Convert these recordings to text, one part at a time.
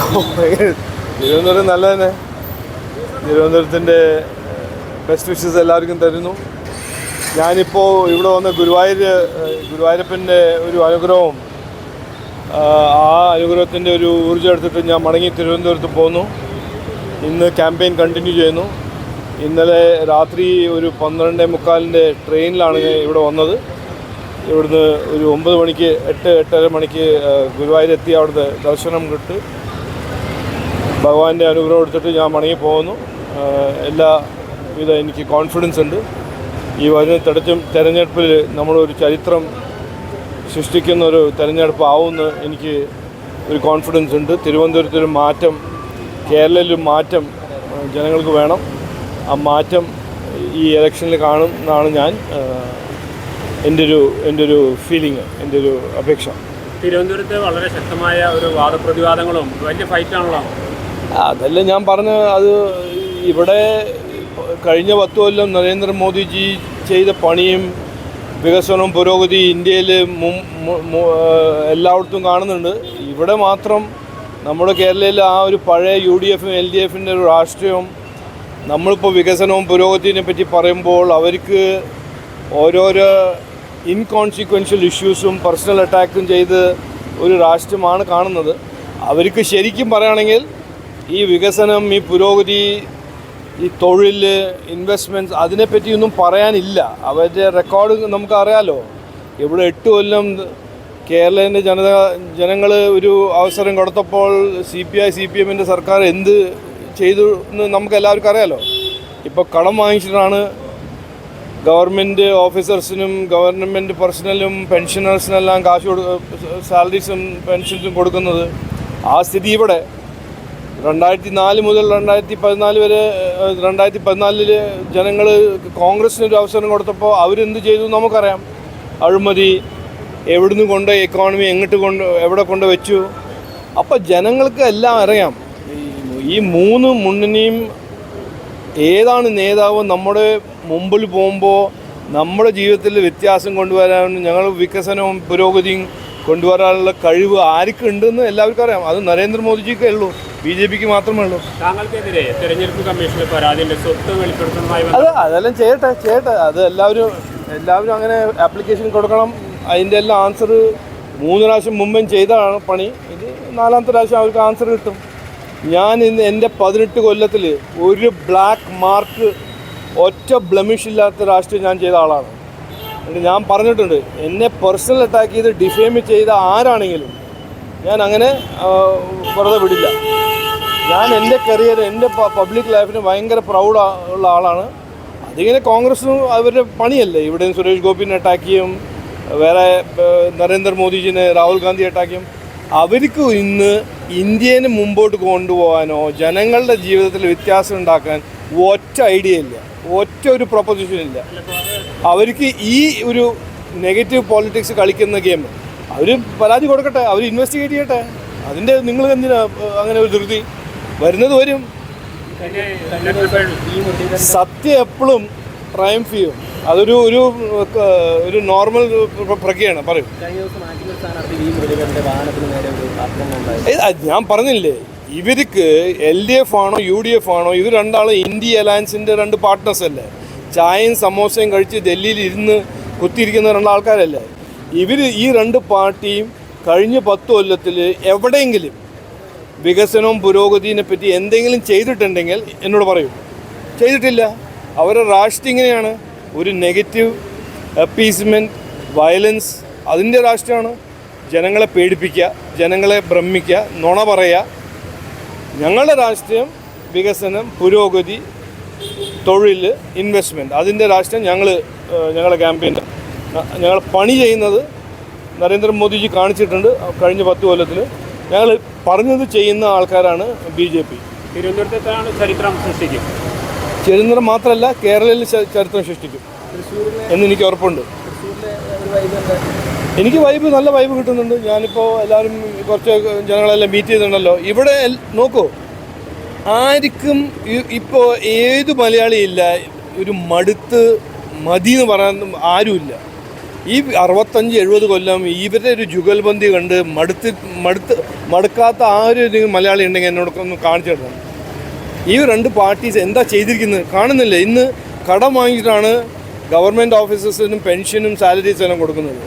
തിരുവനന്തപുരം നല്ല തന്നെ. തിരുവനന്തപുരത്തിൻ്റെ best wishes എല്ലാവർക്കും തരുന്നു. ഞാനിപ്പോൾ ഇവിടെ വന്ന ഗുരുവായൂരപ്പൻ്റെ ഒരു അനുഗ്രഹവും ആ അനുഗ്രഹത്തിൻ്റെ ഒരു ഊർജ്ജം എടുത്തിട്ട് ഞാൻ മടങ്ങി തിരുവനന്തപുരത്ത് പോന്നു. ഇന്ന് ക്യാമ്പയിൻ കണ്ടിന്യൂ ചെയ്യുന്നു. ഇന്നലെ രാത്രി ഒരു 12:45 ട്രെയിനിലാണ് ഇവിടെ വന്നത്. ഇവിടുന്ന് ഒരു 9 മണിക്ക് 8-8:30 മണിക്ക് ഗുരുവായൂരെത്തി അവിടുത്തെ ദർശനം കിട്ടി ഭഗവാന്റെ അനുഗ്രഹം എടുത്തിട്ട് ഞാൻ മടങ്ങി പോകുന്നു. എനിക്ക് കോൺഫിഡൻസ് ഉണ്ട്. ഈ വരുന്ന തെരഞ്ഞെടുപ്പിൽ നമ്മളൊരു ചരിത്രം സൃഷ്ടിക്കുന്ന ഒരു തെരഞ്ഞെടുപ്പ് ആവുമെന്ന് എനിക്ക് ഒരു കോൺഫിഡൻസ് ഉണ്ട്. തിരുവനന്തപുരത്തൊരു മാറ്റം, കേരളത്തിലൊരു മാറ്റം ജനങ്ങൾക്ക് വേണം. ആ മാറ്റം ഈ ഇലക്ഷനിൽ കാണും എന്നാണ് എൻ്റെ ഒരു ഫീലിംഗ്, എൻ്റെ ഒരു അപേക്ഷ. തിരുവനന്തപുരത്ത് വളരെ ശക്തമായ ഒരു വാദപ്രതിവാദങ്ങളും വലിയ ഫൈറ്റാണല്ലോ. അതല്ല ഞാൻ പറഞ്ഞ അത്. ഇവിടെ കഴിഞ്ഞ 10 കൊല്ലം നരേന്ദ്രമോദിജി ചെയ്ത പണിയും വികസനവും പുരോഗതി ഇന്ത്യയിൽ എല്ലായിടത്തും കാണുന്നുണ്ട്. ഇവിടെ മാത്രം നമ്മുടെ കേരളയിൽ ആ ഒരു പഴയ UDF-ഉം LDF-ൻ്റെ ഒരു രാഷ്ട്രീയവും, നമ്മളിപ്പോൾ വികസനവും പുരോഗതിനെ പറ്റി പറയുമ്പോൾ അവർക്ക് ഓരോരോ ഇൻകോൺസിക്വൻഷ്യൽ ഇഷ്യൂസും പേഴ്സണൽ അറ്റാക്കും ചെയ്ത് ഒരു രാഷ്ട്രീയമാണ് കാണുന്നത്. അവർക്ക് ശരിക്കും പറയുകയാണെങ്കിൽ ഈ വികസനം, ഈ പുരോഗതി, ഈ തൊഴിൽ, ഇൻവെസ്റ്റ്മെൻറ്റ്സ് അതിനെപ്പറ്റിയൊന്നും പറയാനില്ല. അവരുടെ റെക്കോർഡ് നമുക്കറിയാലോ. ഇവിടെ 8 കൊല്ലം കേരളത്തിൻ്റെ ജനങ്ങൾ ഒരു അവസരം കൊടുത്തപ്പോൾ CPI-CPM-ൻ്റെ സർക്കാർ എന്ത് ചെയ്തു എന്ന് നമുക്ക് എല്ലാവർക്കും അറിയാലോ. ഇപ്പോൾ കടം വാങ്ങിച്ചിട്ടാണ് ഗവൺമെൻറ് ഓഫീസേഴ്സിനും ഗവൺമെൻറ് പേഴ്സണലും പെൻഷനേഴ്സിനെല്ലാം സാലറീസും പെൻഷൻസും കൊടുക്കുന്നത്. ആ സ്ഥിതി ഇവിടെ 2004 മുതൽ 2014 വരെ 2014 ജനങ്ങൾ കോൺഗ്രസിനൊരു അവസരം കൊടുത്തപ്പോൾ അവരെന്ത് ചെയ്തു നമുക്കറിയാം. അഴിമതി, എവിടുന്ന് കൊണ്ട് എക്കോണമി എവിടെ കൊണ്ട് വെച്ചു. അപ്പോൾ ജനങ്ങൾക്ക് എല്ലാം അറിയാം. ഈ 3 മുന്നണിയും ഏതാണ് നേതാവ് നമ്മുടെ മുമ്പിൽ പോകുമ്പോൾ നമ്മുടെ ജീവിതത്തിൽ വ്യത്യാസം കൊണ്ടുവരാൻ, ഞങ്ങൾ വികസനവും പുരോഗതിയും കൊണ്ടുവരാനുള്ള കഴിവ് ആർക്കുണ്ടെന്ന് എല്ലാവർക്കും അറിയാം. അത് നരേന്ദ്രമോദിജിക്കേ ഉള്ളൂ, BJPക്ക് മാത്രമേ ഉള്ളൂ. താങ്കൾക്കെതിരെ തെരഞ്ഞെടുപ്പ് കമ്മീഷനിൽ പരാതിയുണ്ട്, സ്വത്ത് വെളിപ്പെടുത്തുന്നതുമായി. അതെല്ലാം ചെയ്യട്ടെ. അത് എല്ലാവരും അങ്ങനെ ആപ്ലിക്കേഷൻ കൊടുക്കണം. അതിൻ്റെ എല്ലാം ആൻസർ 3 പ്രാവശ്യം മുമ്പേ ചെയ്തതാണ് പണി. ഇത് 4ാമത്തെ പ്രാവശ്യം അവർക്ക് ആൻസർ കിട്ടും. ഞാൻ ഇന്ന് എൻ്റെ 18 കൊല്ലത്തിൽ ഒരു ബ്ലാക്ക് മാർക്ക്, ഒറ്റ ബ്ലമിഷ് ഇല്ലാത്ത രാഷ്ട്രീയം ഞാൻ ചെയ്ത ആളാണ്. ഞാൻ പറഞ്ഞിട്ടുണ്ട്, എന്നെ പേഴ്സണൽ അറ്റാക്ക് ചെയ്ത് ഡിഫെയിം ചെയ്ത ആരാണെങ്കിലും ഞാൻ അങ്ങനെ വെറുതെ വിടില്ല. ഞാൻ എൻ്റെ കരിയർ, എൻ്റെ പബ്ലിക് ലൈഫിന് ഭയങ്കര പ്രൗഡ് ഉള്ള ആളാണ്. അതിങ്ങനെ കോൺഗ്രസും അവരുടെ പണിയല്ലേ. ഇവിടെ സുരേഷ് ഗോപിനെ അറ്റാക്ക് ചെയ്യും, വേറെ നരേന്ദ്രമോദിജിനെ, രാഹുൽ ഗാന്ധി അറ്റാക്ക് ചെയ്യും. അവർക്ക് ഇന്ന് ഇന്ത്യനെ മുമ്പോട്ട് കൊണ്ടുപോകാനോ ജനങ്ങളുടെ ജീവിതത്തിൽ വ്യത്യാസം ഉണ്ടാക്കാൻ ഒറ്റ ഐഡിയ ഇല്ല, ഒറ്റ ഒരു പ്രൊപ്പോസിഷൻ ഇല്ല. അവർക്ക് ഈ ഒരു നെഗറ്റീവ് പോളിറ്റിക്സ് കളിക്കുന്ന ഗെയിം അവർ പരാതി കൊടുക്കട്ടെ, അവർ ഇൻവെസ്റ്റിഗേറ്റ് ചെയ്യട്ടെ. അതിൻ്റെ നിങ്ങൾ എന്തിനാ അങ്ങനെ ഒരു ധൃതി? വരുന്നത് വരും. സത്യം എപ്പോഴും ട്രയംഫ് ചെയ്യും. അതൊരു ഒരു നോർമൽ പ്രക്രിയയാണ്. പറയും. ഞാൻ പറഞ്ഞില്ലേ, ഇവർക്ക് LDF ആണോ UDF ആണോ, ഇവർ രണ്ടാളും ഇന്ത്യ അലയൻസിൻ്റെ 2 പാർട്ട്നേഴ്സ് അല്ലേ. ചായയും സമോസയും കഴിച്ച് ഡൽഹിയിൽ ഇരുന്ന് കുത്തിയിരിക്കുന്ന 2 ആൾക്കാരല്ലേ. ഇവർ ഈ 2 പാർട്ടിയും കഴിഞ്ഞ 10 കൊല്ലത്തിൽ എവിടെയെങ്കിലും വികസനവും പുരോഗതിയെ പറ്റി എന്തെങ്കിലും ചെയ്തിട്ടുണ്ടെങ്കിൽ എന്നോട് പറയൂ. ചെയ്തിട്ടില്ല. അവരുടെ രാഷ്ട്രീയം ഇങ്ങനെയാണ്, ഒരു നെഗറ്റീവ് അപ്പീസ്മെൻറ്റ്, വയലൻസ്, അതിൻ്റെ രാഷ്ട്രീയമാണ്. ജനങ്ങളെ പേടിപ്പിക്കുക, ജനങ്ങളെ ഭ്രമിക്കുക, നുണ പറയുക. ഞങ്ങളുടെ രാഷ്ട്രീയം വികസനം, പുരോഗതി, തൊഴിൽ, ഇൻവെസ്റ്റ്മെൻറ്റ്, അതിൻ്റെ രാഷ്ട്രീയം ഞങ്ങളുടെ ക്യാമ്പയിൻ, ഞങ്ങൾ പണി ചെയ്യുന്നത് നരേന്ദ്രമോദിജി കാണിച്ചിട്ടുണ്ട്. കഴിഞ്ഞ 10 കൊല്ലത്തിൽ ഞങ്ങൾ പറഞ്ഞത് ചെയ്യുന്ന ആൾക്കാരാണ് BJP. തിരുവനന്തപുരത്താണ് ചരിത്രം സൃഷ്ടിക്കും. ചരിത്രം മാത്രമല്ല, കേരളത്തിൽ ചരിത്രം സൃഷ്ടിക്കും എന്നെനിക്ക് ഉറപ്പുണ്ട്. എനിക്ക് നല്ല വൈബ് കിട്ടുന്നുണ്ട്. ഞാനിപ്പോൾ എല്ലാവരും കുറച്ച് ജനങ്ങളെല്ലാം മീറ്റ് ചെയ്തിട്ടുണ്ടല്ലോ. ഇവിടെ നോക്കൂ, ആർക്കും ഇപ്പോൾ ഏത് മലയാളിയില്ല ഒരു മതി എന്ന് പറയാൻ ആരുമില്ല. ഈ 65-70 കൊല്ലം ഇവരുടെ ഒരു ജുഗൽബന്ദി കണ്ട് മടുക്കാത്ത ആ ഒരു മലയാളി ഉണ്ടെങ്കിൽ എന്നോടൊന്ന് കാണിച്ചു തരണം. ഈ രണ്ട് പാർട്ടീസ് എന്താ ചെയ്തിരിക്കുന്നത് കാണുന്നില്ല. ഇന്ന് കടം വാങ്ങിയിട്ടാണ് ഗവൺമെൻറ് ഓഫീസേഴ്സിനും പെൻഷനും സാലറീസും എല്ലാം കൊടുക്കുന്നത്.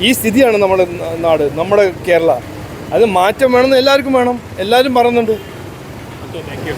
ഈ സ്ഥിതിയാണ് നമ്മുടെ നാട്, നമ്മുടെ കേരള. അത് മാറ്റം വേണമെന്ന് എല്ലാവർക്കും വേണം, എല്ലാവരും പറയുന്നുണ്ട്. Okay, thank you.